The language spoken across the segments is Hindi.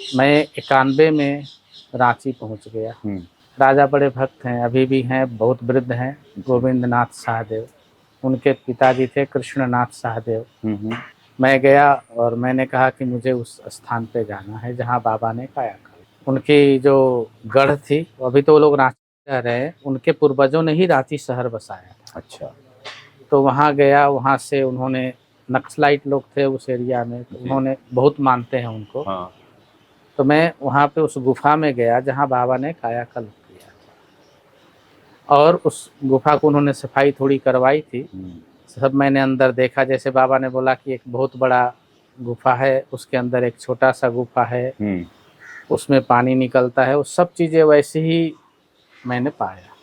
मैं 91 में रांची पहुंच गया। राजा बड़े भक्त हैं, अभी भी हैं, बहुत वृद्ध हैं, गोविंद नाथ सहदेव। उनके पिताजी थे कृष्णनाथ सहदेव। मैं गया और मैंने कहा कि मुझे उस स्थान पे जाना है जहाँ बाबा ने कायाकल्प। उनकी जो गढ़ थी, अभी तो वो लोग रांची रह रहे हैं, उनके पूर्वजों ने ही रांची शहर बसाया था। अच्छा। तो वहाँ गया, वहाँ से उन्होंने, नक्सलाइट लोग थे उस एरिया में, तो उन्होंने, बहुत मानते हैं उनको। हाँ। तो मैं वहाँ पे उस गुफा में गया जहाँ बाबा ने कायाकल्प किया था, और उस गुफा को उन्होंने सफाई थोड़ी करवाई थी। सब मैंने अंदर देखा, जैसे बाबा ने बोला कि एक बहुत बड़ा गुफा है, उसके अंदर एक छोटा सा गुफा है, उसमें पानी निकलता है, वो सब चीज़ें वैसे ही मैंने पाया।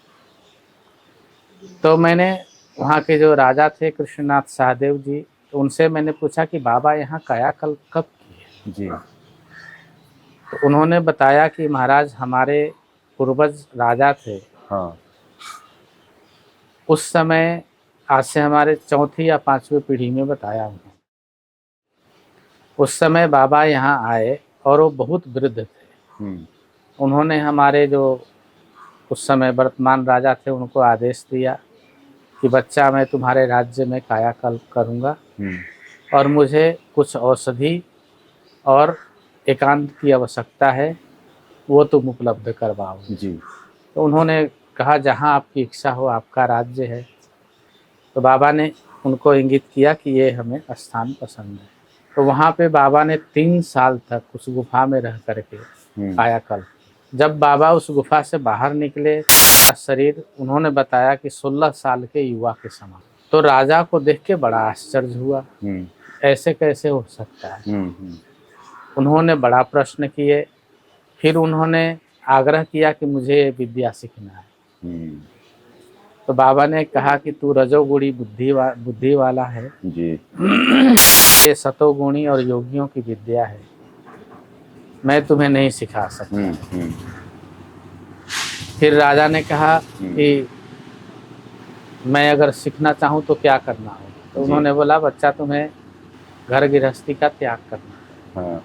तो मैंने वहाँ के जो राजा थे कृष्णनाथ सहदेव जी, तो उनसे मैंने पूछा कि बाबा यहाँ कायाकल्प कब किए जी? तो उन्होंने बताया कि महाराज हमारे पूर्वज राजा थे, हाँ, उस समय, आज से हमारे चौथी या पांचवी पीढ़ी में बताया उन्होंने, उस समय बाबा यहाँ आए और वो बहुत वृद्ध थे। उन्होंने हमारे जो उस समय वर्तमान राजा थे उनको आदेश दिया कि बच्चा, मैं तुम्हारे राज्य में कायाकल्प करूँगा और मुझे कुछ औषधि और एकांत की आवश्यकता है, वो तुम उपलब्ध करवाओ जी। तो उन्होंने कहा जहाँ आपकी इच्छा हो, आपका राज्य है। तो बाबा ने उनको इंगित किया कि ये हमें स्थान पसंद है। तो वहाँ पे बाबा ने 3 साल तक उस गुफा में रह करके कायाकल्प। जब बाबा उस गुफा से बाहर निकले, शरीर, उन्होंने बताया कि 16 साल के युवा के समान। तो राजा को देख के बड़ा आश्चर्य हुआ, ऐसे कैसे हो सकता है। उन्होंने बड़ा प्रश्न किए, फिर उन्होंने आग्रह किया कि मुझे विद्या सीखना है। तो बाबा ने कहा कि तू रजोगुणी बुद्धि वाला है जी। ये सतोगुणी और योगियों की विद्या है, मैं तुम्हें नहीं सिखा सकता। फिर राजा ने कहा कि मैं अगर सीखना चाहूँ तो क्या करना होगा। तो उन्होंने बोला, बच्चा तुम्हें घर गृहस्थी का त्याग करना है। हाँ।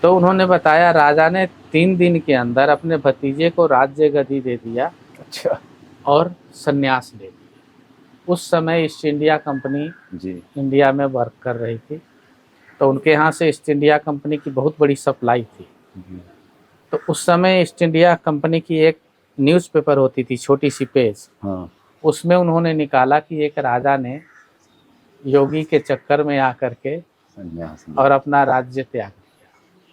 तो उन्होंने बताया, राजा ने 3 दिन के अंदर अपने भतीजे को राज्य गद्दी दे दिया। अच्छा। और संन्यास ले लिया। उस समय ईस्ट इंडिया कंपनी जी इंडिया में वर्क कर रही थी, तो उनके यहाँ से ईस्ट इंडिया कंपनी की बहुत बड़ी सप्लाई थी। तो उस समय ईस्ट इंडिया कंपनी की एक न्यूज़पेपर होती थी, छोटी सी पेज। हाँ। उसमें उन्होंने निकाला कि एक राजा ने योगी के चक्कर में आकर के और अपना राज्य त्याग